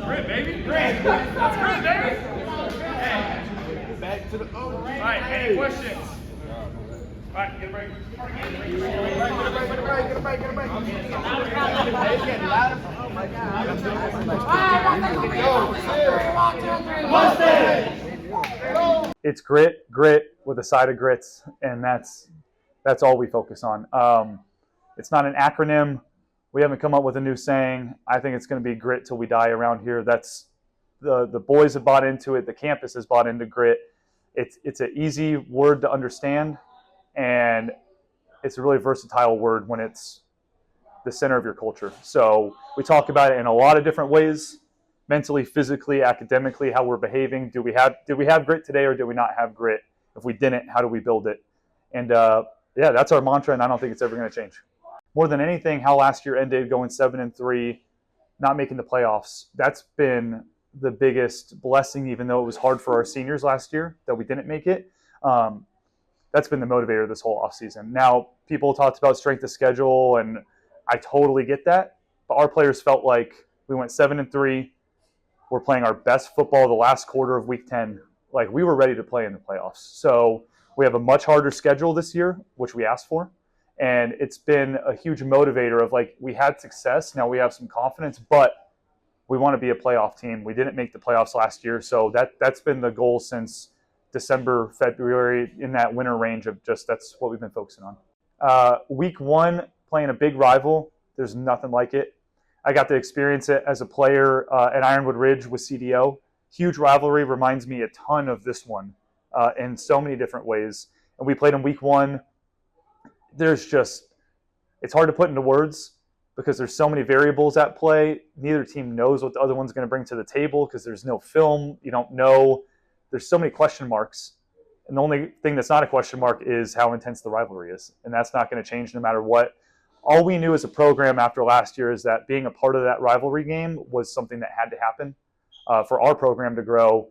Grit, baby. Grit. That's grit, baby. Hey. Back to the O. All right, any questions? All right, get a break. Get a break. Oh my God. It's grit with a side of grits, and that's all we focus on. It's not an acronym. We haven't come up with a new saying. I think it's going to be grit till we die around here. That's the boys have bought into it. The campus has bought into grit. It's an easy word to understand, and it's a really versatile word when it's the center of your culture. So we talk about it in a lot of different ways, mentally, physically, academically, how we're behaving. Did we have grit today, or did we not have grit? If we didn't, how do we build it? And yeah, that's our mantra, and I don't think it's ever going to change. More than anything, how last year ended, going 7-3, not making the playoffs. That's been the biggest blessing, even though it was hard for our seniors last year that we didn't make it. That's been the motivator this whole offseason. Now, people talked about strength of schedule, and I totally get that. But our players felt like we went 7-3. We're playing our best football the last quarter of week 10. Like, we were ready to play in the playoffs. So we have a much harder schedule this year, which we asked for. And it's been a huge motivator of, like, we had success. Now we have some confidence, but we want to be a playoff team. We didn't make the playoffs last year. So that's been the goal since December, February, in that winter range of just that's what we've been focusing on. Week 1, playing a big rival, there's nothing like it. I got to experience it as a player at Ironwood Ridge with CDO. Huge rivalry, reminds me a ton of this one in so many different ways. And we played in week 1. It's hard to put into words because there's so many variables at play. Neither team knows what the other one's going to bring to the table because there's no film. You don't know. There's so many question marks. And the only thing that's not a question mark is how intense the rivalry is. And that's not going to change no matter what. All we knew as a program after last year is that being a part of that rivalry game was something that had to happen for our program to grow.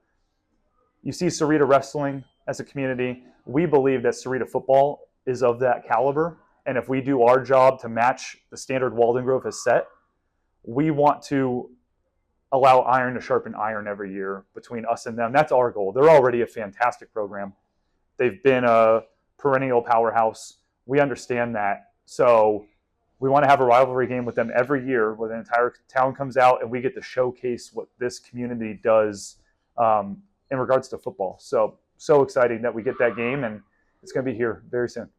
You see Sahuarita wrestling as a community. We believe that Sahuarita football is of that caliber. And if we do our job to match the standard Walden Grove has set, we want to allow iron to sharpen iron every year between us and them. That's our goal. They're already a fantastic program. They've been a perennial powerhouse. We understand that. So we want to have a rivalry game with them every year where the entire town comes out and we get to showcase what this community does in regards to football. So exciting that we get that game, and it's going to be here very soon.